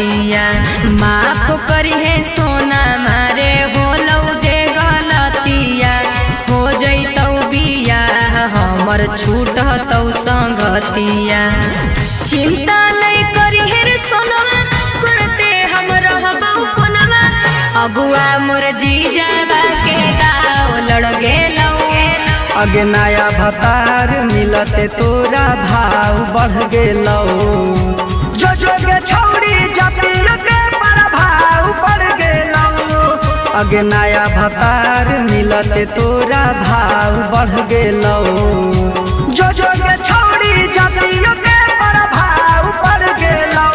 बतिया माफ करी है सोना मारे होलौ जे गलतिया हो जैतौ बिया हमर छूटतौ संगतिया। चिंता नहीं करी है रे सोनवा करते हम रहबौ कोनवा अबुआ मोर जीजाबा के दाव लड़ गेलौ। अगे नया भतार मिलते तोरा भाव बढ़ गेलौ। जो के छौड़ी जतिया के प्रभाव बढ़ गेलौ। अगे नया भतार मिलते तोरा भाव बढ़ गेलौ। जो के छौड़ी जतिया के प्रभाव बढ़ गेलौ।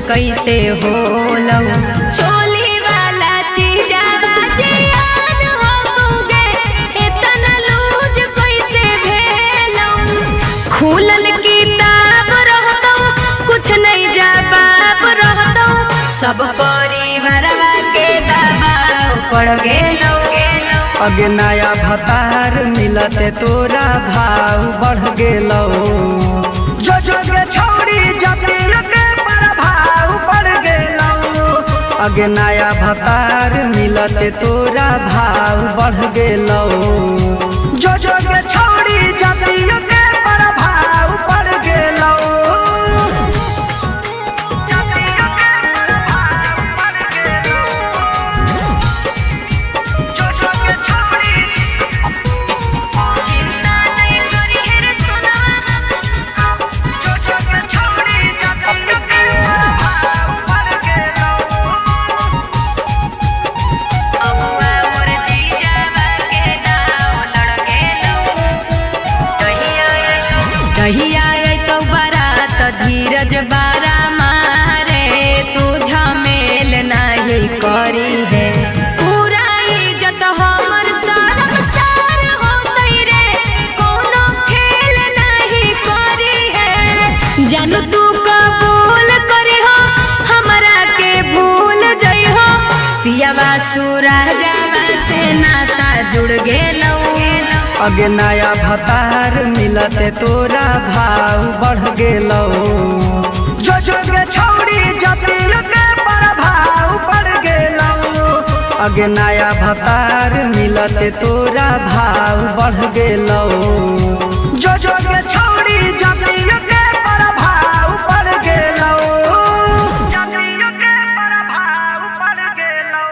कैसे होलौ चोली वाला चीजाबा जियान होगे इतना लूज कैसे भेलौ। खुलल किताब रहतौ कुछ नहीं जवाब रहतौ सब परिवारवा के दबाव पड़ गेलौ। अगे नया भतार मिलते तोरा भाव बढ़ गेलौ। जो के छौड़ी जतिया के प्रभाव बढ़ गेलौ। अगे नया भतार मिलते तोरा भाव बढ़ गेलौ। जो के छौड़ी जतिया के प्रभाव बढ़ गेलौ। धीरज बारा मारे तू झमेल नहीं करी है पूरा इज्जत हमर शर्मसार होतै रे कोनो खेल नहीं करी है। जानू तू कबूल करी हो हमरा के भूल जई हो पियावा सूरजवा से नाता जुड़ गेलौ। अगे नया भतार मिलते तोरा भाव बढ़ गेलौ। जो के छौड़ी जतिया के प्रभाव बढ़ गेलौ। अगे नया भतार मिलते तोरा भाव बढ़ गेलौ। जो के छौड़ी जतिया के प्रभाव बढ़ गेलौ। जतिया के प्रभाव बढ़ गेलौ।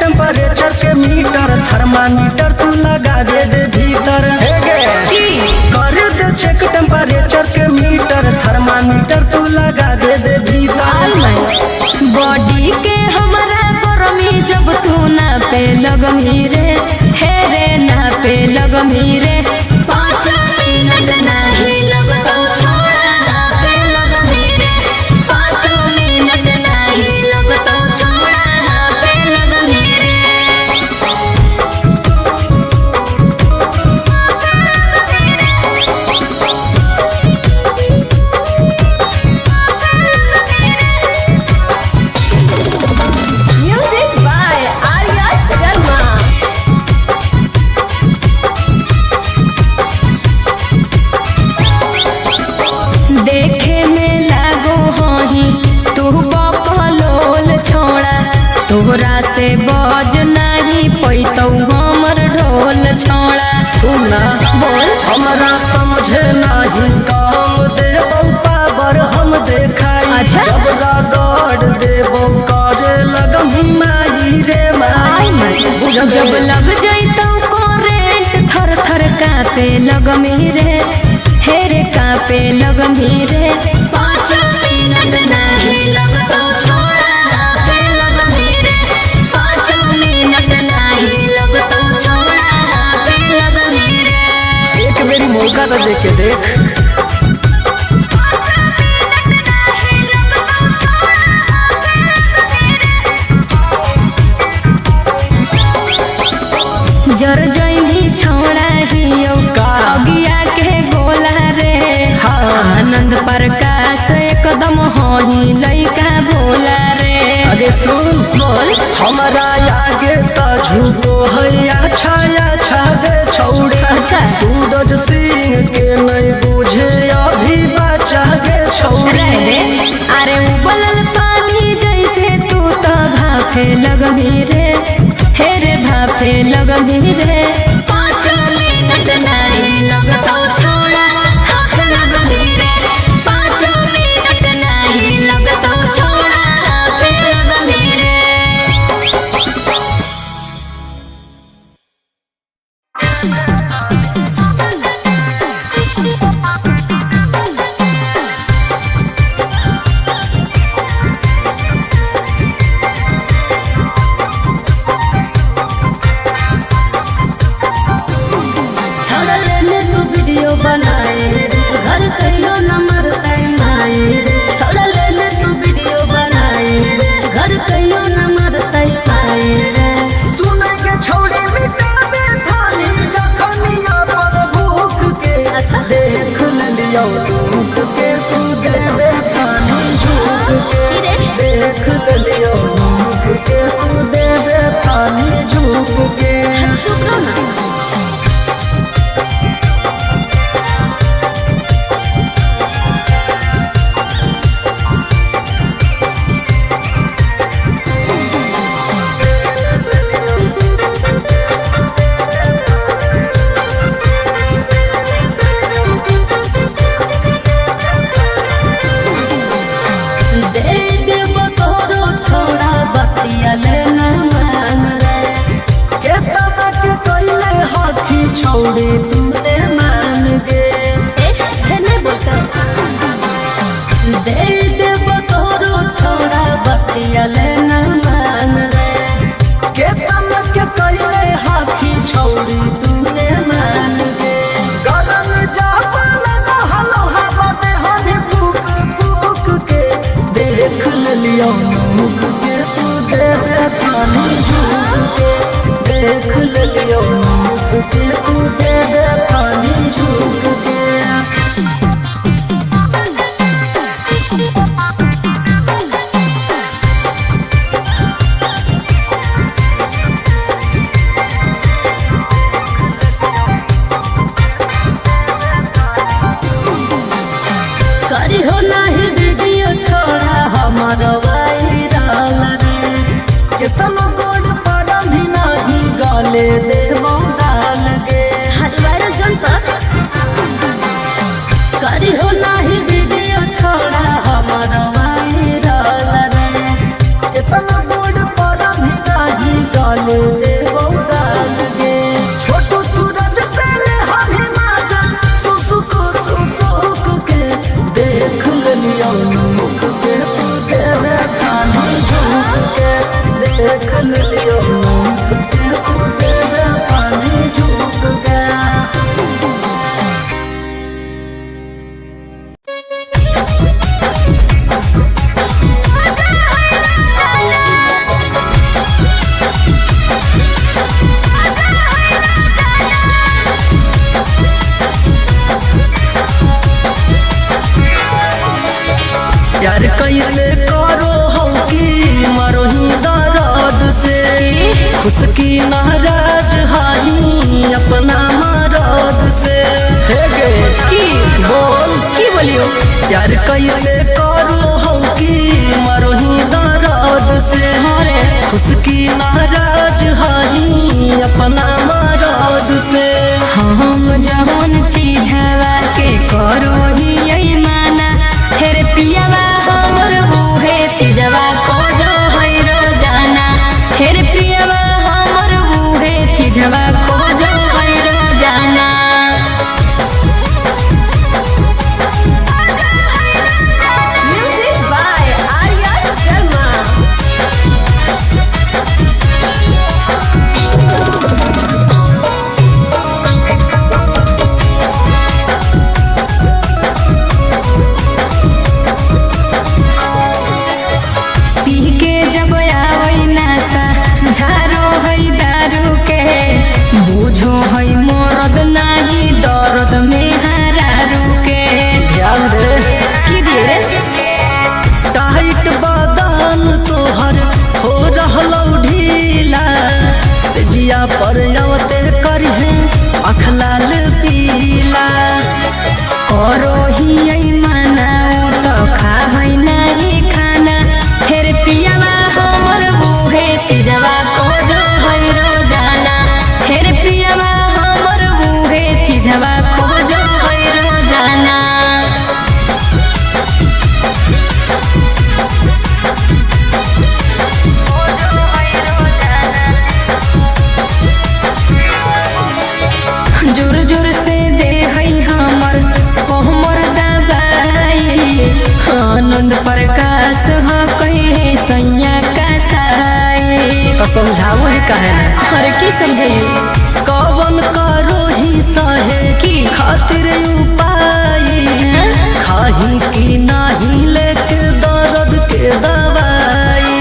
टेम्परेचर के मीटर थर्मामीटर तू लगा दे भीतर कर दे चेक टेम्परेचर के मीटर थर्मामीटर तू लगा दे भीतर। बॉडी के हमारा गरमी जब तू ना पे लगमी रे हे रे ना पे लगमी रे 5 मिनट नहीं लगतौ छोड़ा ना पे लगमी रे 5 मिनट नहीं लगतौ छोड़ा ना पे लगमी रे। तोहरा से बज नहीं पैतौ हमर ढोल छोड़ा। सुना बोल हमरा समझे नहीं काम देबौ पावर हम देखाई। अच्छा? जब रगड़ देबौ करे लगम माई रे माई। मौका तो देख के देख। जर जैनी छोड़ा हियो अगिया के गोला रे आनंद प्रकाश एकदम होही लइका भोला रे। अरे सुन बोल हमारा आगे तो झूठो है अच्छा गे छौड़ी। अच्छा सूरज सिंह के नहीं बुझे अभी बचा गे छौड़ी। अरे उबलल पानी जैसे तू तो भाफे लगभी रे, हे रे भाफे लगभी रे। 5 मिनट नहीं लगतो छोड़ा हाथ लगभी रे, 5 मिनट नहीं लगतो छोड़ा हाथ लगभी रे। प्यार कैसे करो हो कि मरोही दर्द से खुश की नाराज हाही अपना मरद से। हम जवन चीजवा के करो ही माना हेरे पियावा हमर उहे चीजवा को जो है रोजाना हेरे पियावा हमर उहे चीजवा को जो है रोजाना। बुझो है मरद नाही दर्द में हारा रुके। ध्यान दे की दे रे टाइट बदन तोहर हो रहलौ ढीला से जिया पर आवते करहे अखलाल पीला। करो ही आई माना तो खा है नहीं खाना फिर पियावा हमर बूहे चीजवा को जो है रोजाना फिर पियावा हमर बूहे चीजवा को जो है रोजाना। जोर जोर से दे है हमर कोहमर दबाई आनंद प्रकाश ह कहे सैया का साई। तो समझाओ ही काहे ना अरे की समझाइए कवन करो ही सहे की खातिर उपाय खाही की नाही लेके दर्द के दवाई।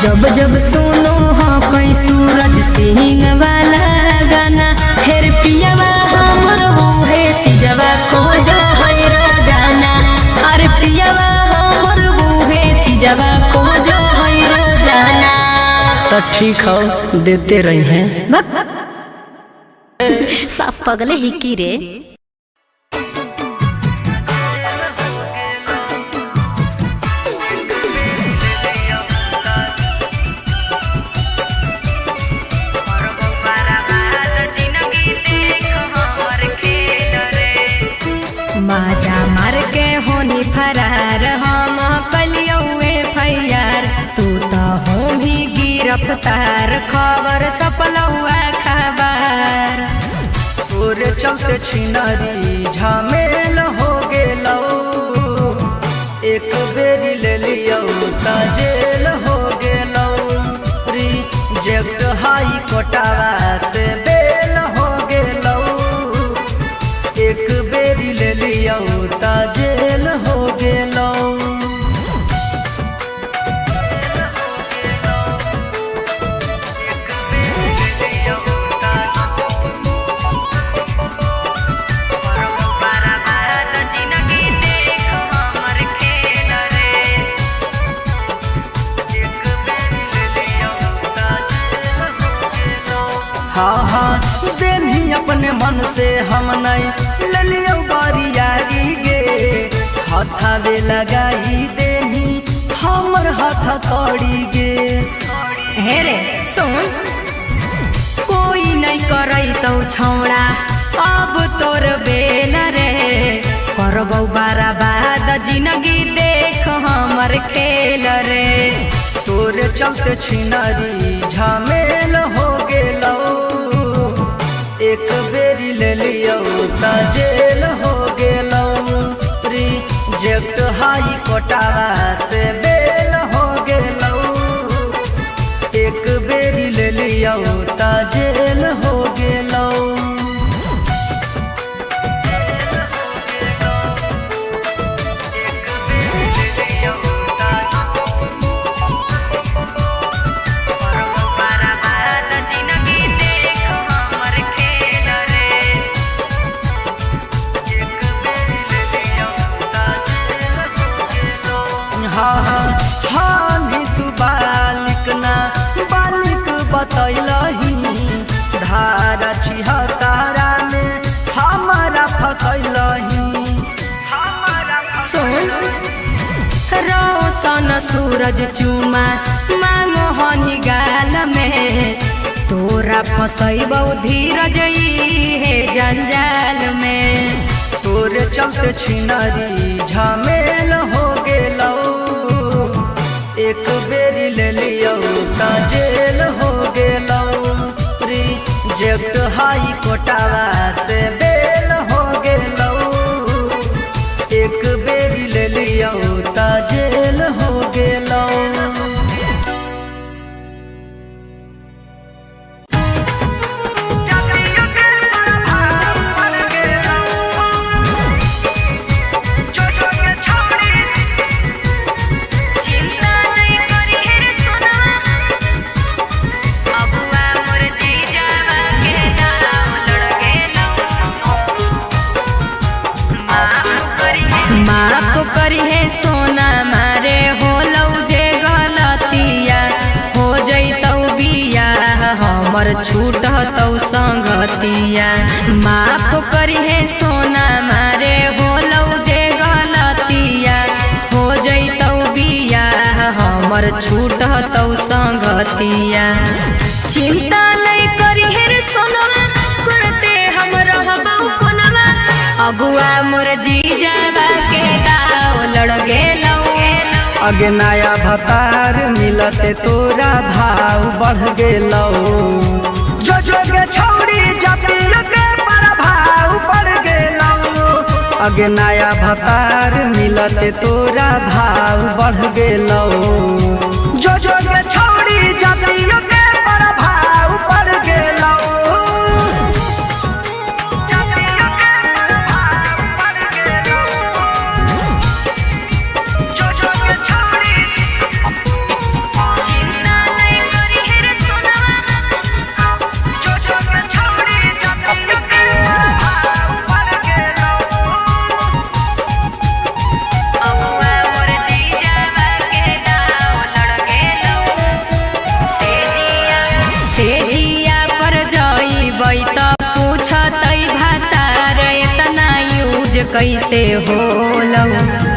जब जब सुनो हाँ कोई सूरज सिंह वाला गाना फिर पियावा हमर बूहे चीजवा को जो है रोजाना। अरे पियावा हमर बूहे चीजवा को जो है रोजाना। तो ठीक हो देते रही हैं। साफ पगले ही की रे। माजा मार के होनी फरार हम कलियौए फैयार तू तो हो भी गिरफ्तार खबर छपलौआ खबर। तोरे चलते छिनारी झमेल हो गेलौ एक बेरी ले लियौ त जेल हो गेलौ रिजेक्ट हाई कोटावा से बेल हो गेलौ एक बेरी ले लियौ त जेल हो गेलौ। हाँ हाँ देनी अपने मन से हम नहीं ले लियो बारियारी गे हथावे लगाई देनी हमर हाथ कौड़ी गे। हे रे सुन कोई नहीं करई तो छौड़ा अब तोर बेल रे करबौ बर्बाद जिंदगी देख हमर खेल रे। तोरे चलते छिनारी झमेल हो गेलौ एक बेरी ले लियौ त जेल हो गेलौ रिजेक्ट हाई कोटावा से बेल हो गेलौ एक बेरी ले लियौ त जेल हो गेलौ। हाँ तू बालिक ना बालिक बतैलही धारा छिहत्तरा में हमारा फसैलही। सुन रोशन सूरज चुमा मांगो हनी गाल में तोरा फसैबौ धीरज हे जंजाल में। तोरे चलते छिनारी झमेल हो गेलौ एक बेरी ले लियौ त जेल हो गेलौ रिजेक्ट हाई कोटावा से बेल हो गेलौ एक बेरी ले लियौ त जेल हो गेलौ। चिंता नहीं करी है सोना अबुआ मोर जीजावा के हमर छूटतौ संगतिया। माफ करी है सोना मारे होलौ जे गलतिया, हो जैतौ बियाह हमर छूटतौ संगतिया। चिंता नहीं करी है रे सोनवा करते हम रहबौ कोनवा, अगुआ मोर जीजावा के दाव लड़ गेलौ। अगे नया भतार मिलते तोरा भाव बढ़ गेलौ। जो के छौड़ी जपिल के प्रभाव पड़ गेलौ। अगे नया भतार मिलते तोरा भाव बढ़ गेलौ। जो के छौड़ी जपिल के प्रभाव पड़ गेलौ। कैसे होलौ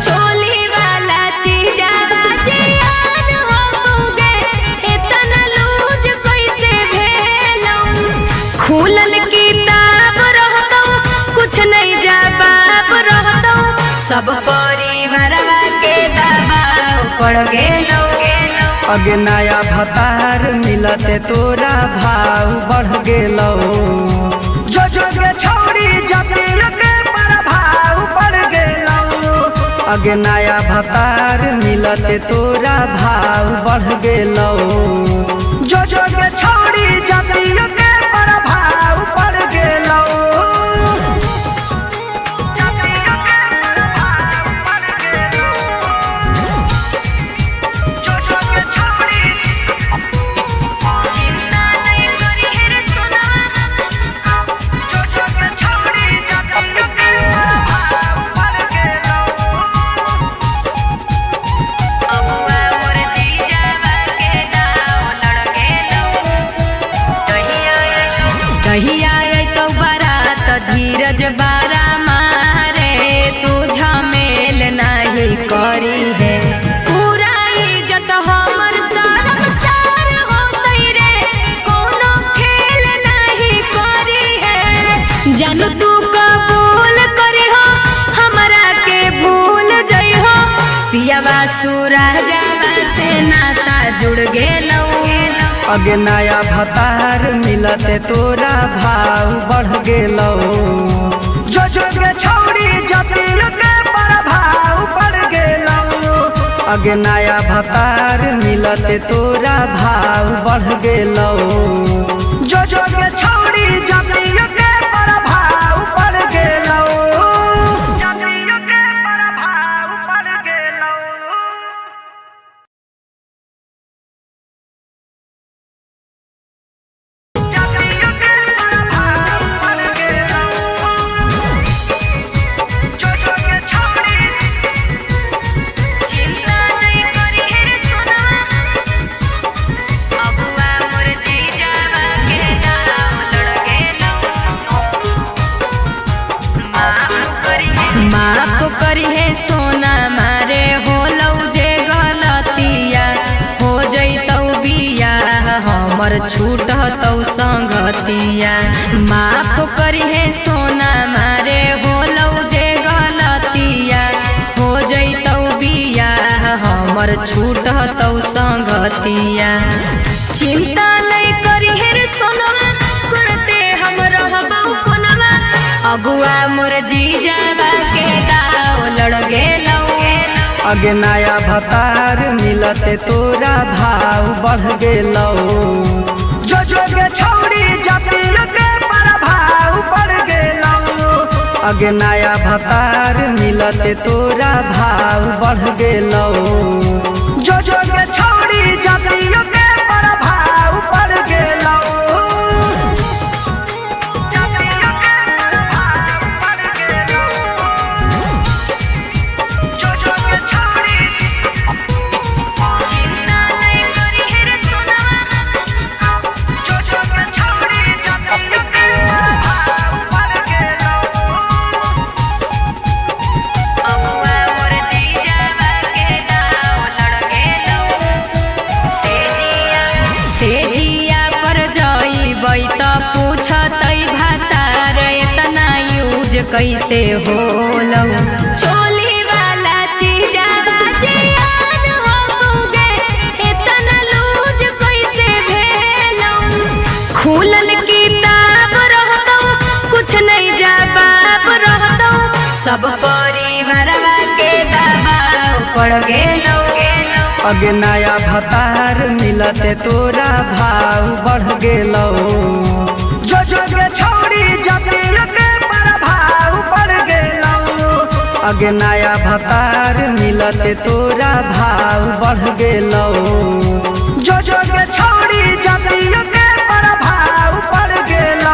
चोली वाला चीजावा जियान होगे, इतना लूज कैसे भेलौ। खुलल किताब रहतौ कुछ नहीं जवाब रहतौ, सब परिवारवा के दबाव पड़ गेलौ। अगे नया भतार मिलते तोरा भाव बढ़ गेलौ। जो के छौड़ी जपिल के प्रभाव पड़ गेलौ। अगे नया भतार मिलते तोरा भाव बढ़ गेलौ। जो के छौड़ी जपिल के प्रभाव पड़ गेलौ। धीरज बारा मारे तू झमेल नहीं करी है, पूरा इज्जत हमर शर्मसार होतै रे, कोनो खेल नहीं करी है। जानू तू कबूल करी हो हमरा के भूल जई हो, पियावा सूरजवा से नाता जुड़ गेलौ। अगे नया भतार मिलते तोरा भाव बढ़ गेलौ। जो के छौड़ी जपिल के प्रभाव पड़ गेलौ। अगे नया भतार मिलते तोरा भाव बढ़ गेलौ। जो के छौड़ी जपिल के प्रभाव पड़ गेलौ। माफ करी है सोना मारे होलौ जे गलतिया, हो जैतौ बियाह हमर छूटतौ संगतिया। माफ करी है सोना मारे होलौ जे गलतिया, हो जैतौ बियाह हमर छूटतौ संगतिया। चिंता नहीं करी है रे सोनवा करते हम रहबौ कोनवा, अगुआ मोर जीजावा के दाव लड़ गेलौ। अगे नया भतार मिलते तोरा भाव बढ़ गेलौ। जो के छौड़ी जपिल के प्रभाव पड़ गेलौ। अगे नया भतार मिलते तोरा भाव बढ़ गेलौ। जो के छौड़ी जपिल के प्रभाव पड़ गेलौ। कैसे होलौ चोली वाला चीजावा जियान होगे इतना लूज कैसे भेलौ खुलल किताब रहतौ कुछ नहीं जवाब रहतौ सब परिवारवा के दबाव पड़ गेलौ अगे नया भतार मिलते तोरा भाव बढ़ गेलौ जो के छौड़ी जतिया के प्रभाव पड़ गेलौ अगे नया भतार मिलते तोरा भाव बढ़ गेलौ जो के छौड़ी जतिया के प्रभाव पड़ गेलौ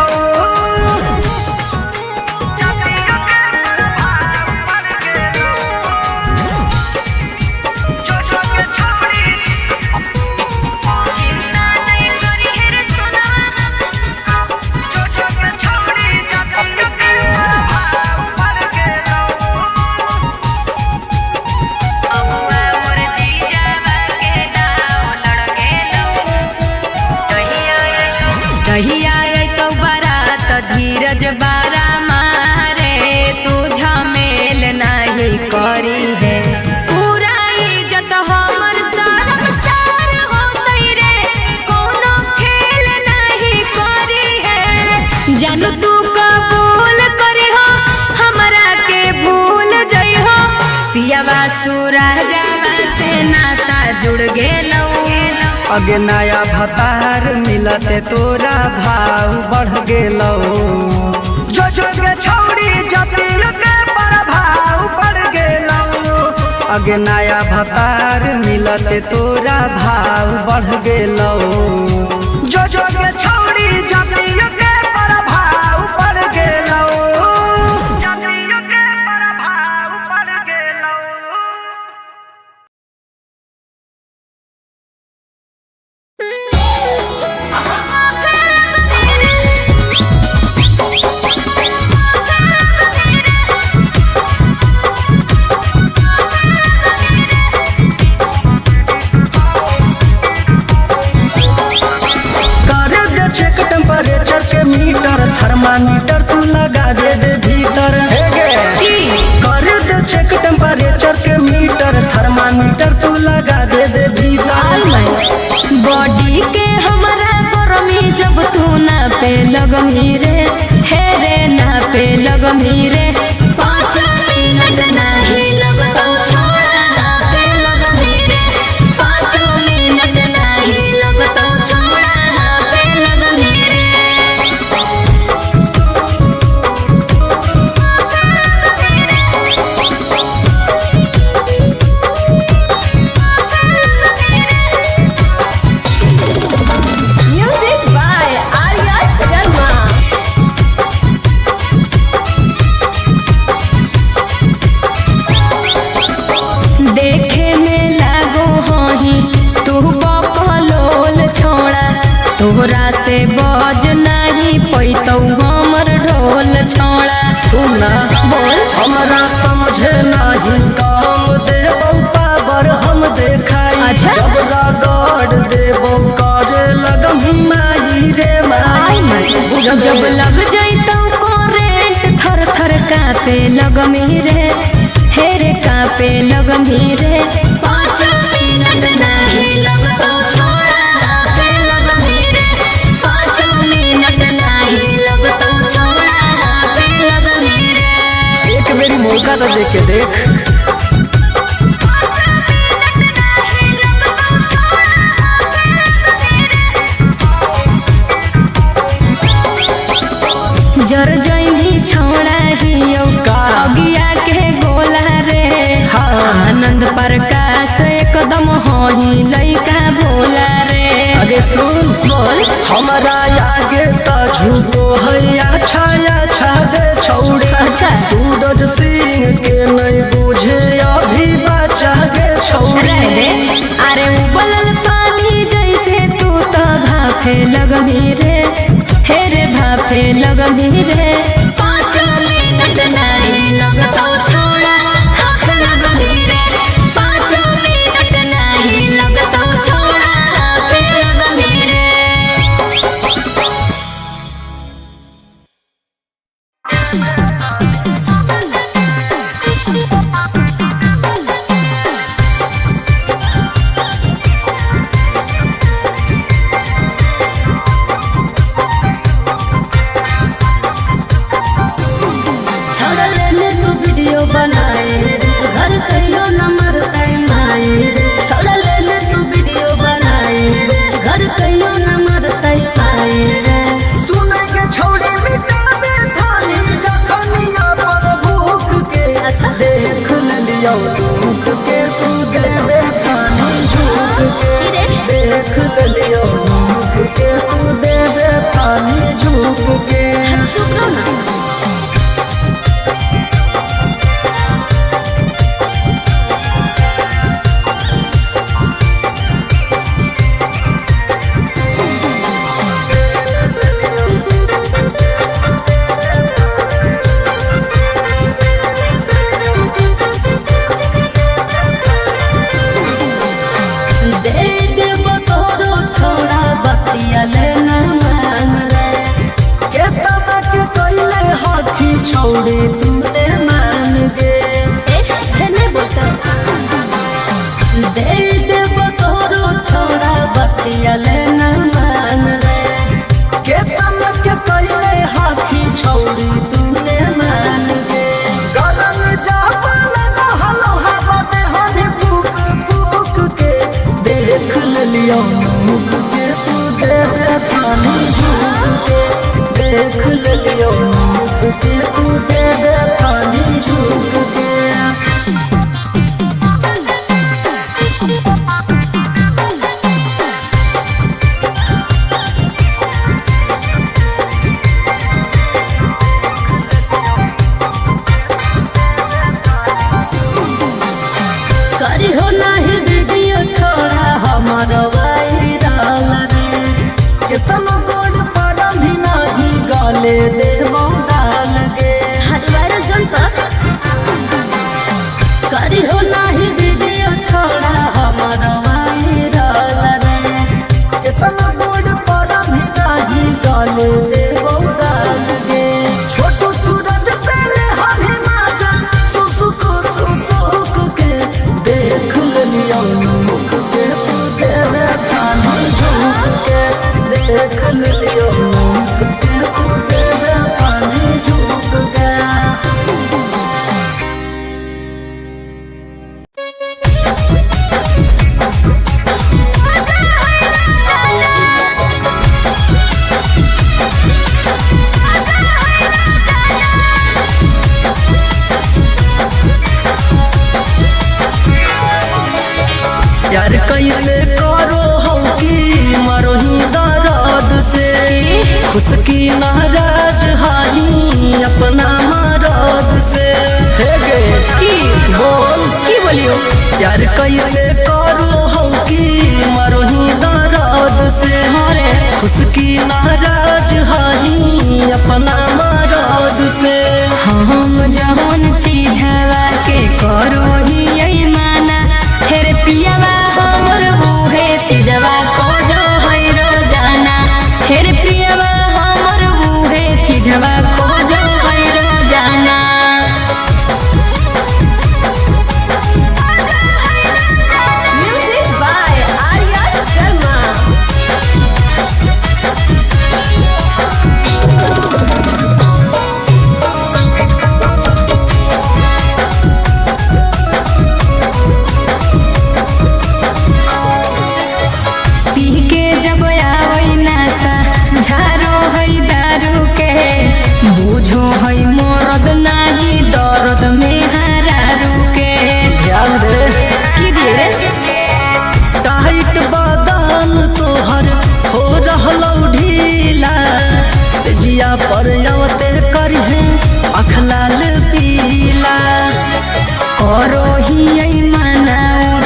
कहिया तो बारात धीरज बारा मारे तू झमेल नहीं करी है पूरा इज्जत हमर सारम सार होतै रे कोनो खेल नहीं करी है जन तू कबूल करी हो हमरा के भूल जई हो पियावा सूरजवा से नाता जुड़ गेलौ अगे नया भतार मिलते तोरा भाव बढ़ गेलौ जो के छौड़ी जतिया के प्रभाव पड़ गेलौ अगे नया भतार मिलते तोरा भाव बढ़ गेलौ जो के छौड़ी जतिया के प्रभाव पड़ गेलौ जतिया के प्रभाव पड़ गेलौ टेम्परेचर के मीटर थर्मामीटर तू लगा दे भीतर कर दे चेक टेम्परेचर के मीटर थर्मामीटर तू लगा दे भीतर बॉडी के हमरा गरमी जब तू ना पे लगमी रे हे रे ना पे लगमी रे 5 मिनट नहीं लगतौ छोड़ा ना पे लगमी रे 5 मिनट नहीं लगतौ छोड़ा ना पे लगमी रे Music by Arya Sharma. देखे में लागो हही तू बकलोल छोड़ा तोहरा से बज नहीं पैतौ हमर ढोल छोड़ा सुना बोल हमरा समझे नहीं काम देबौ पावर हम देखाई अच्छा। जब रगड़ देबौ करे लगम माई रे माई जब लग जाइतौ करेंट थर थर कापे लगमी रे हे रे कापे लगमी रे 5 मिनट नहीं लगतौ छोड़ा कापे लगमी रे 5 मिनट नहीं लगतौ छोड़ा कापे लगमी रे एक मेरी मौका तो दे के देख जर जइनी छोड़ा हियो अगिया के गोला रे आनंद प्रकाश एकदम होही लइका भोला रे अरे सुन बोल हमारा आगे तो झूठो है अच्छा अच्छा दे छौड़ी अच्छा। सूरज सिंह के नहीं बुझे अभी बचा गे छौड़ी रह दे अरे उबलल पानी जैसे तू तो भाफे लगमी रे हे रे भाफे लगमी रे 5 मिनट नहीं लगतौ छोड़ा हाथ लगमी रे 5 मिनट नहीं लगतौ छोड़ा हाथ लगमी रे बतिया लेना मान रे केतन के कइले हाथी छौरी तूने मान गे गरम जापल हलो हवा हनी फूक फूक के देख लियो मुख के तू दे दे थानी झूक के देख लियो मुख के तू दे दे थानी झूक के केतनो गोड़ पर भी नहीं गाले दे मौदाल गे हटवार जनता करी हो नाही वीडियो छोड़ा हमर वायरल रे केतनो गोड़ पर भी नहीं गाले दे मौदाल गे छोटू सूरज से ले हरी माजा सुसुक सुसुक के देख लियो मुख के तू दे दे थानी झूक के देख लियो मुख के तू दे दे थानी झूक के यार कैसे करो हो कि मरो ही दर्द से खुश की नाराज हाही अपना मरद से हे गे की बोल की बोलियो यार कैसे करो हो कि मरो ही दर्द से हरे खुश की नाराज हाही अपना मरद से हम जवन चीज हवा के करो ही यही माना हेरे पियावा हमर बूहे चीजवा को जो है रोजाना हेरे पियावा हमर बूहे चीजवा को जो है रोजाना म्यूजिक बाय आर्या शर्मा पी के जब आवई नासा झारो है दारू के बूझो है मरद नाही दर्द में हरारू के ध्यान दे की दिए रे टाइट बादाम तोहर हो रहलौ ढीला से जिया पर यवते करहे अखलाल पीला करो ही यही माना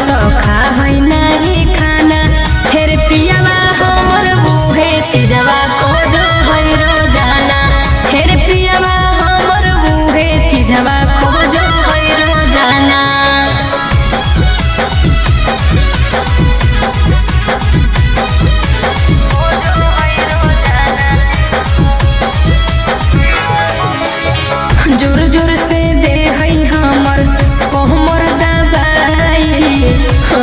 तो खा है नहीं खाना हेरे पियावा हमर बूहे चीजवा को जो है रोजाना हेरे पियावा हमर बूहे चीजवा को जो है रोजाना जोर जोर से दे है हमर कोहमर दबाई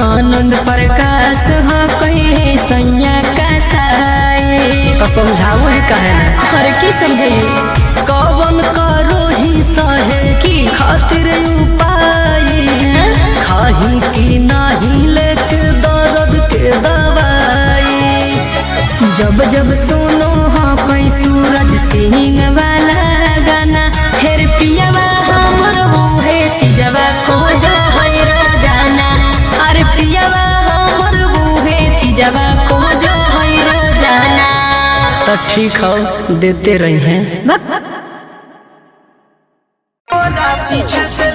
आनंद प्रकाश ह कहे सैया का साई तो समझाओ ही कहे ना हर की समझाइए कवन करो ही सहे की खातिर उपाय खाही की नाही लेके दर्द के दवाई जब जब सुनो हाँ कोई सूरज सिंह वाला गाना हेर पियावा हमर बूहे चीजवा को जो है रोजाना अरे पियावा हमर बूहे चीजवा को जो है रोजाना तो ठीक हो देते रही हैं भक पीछे से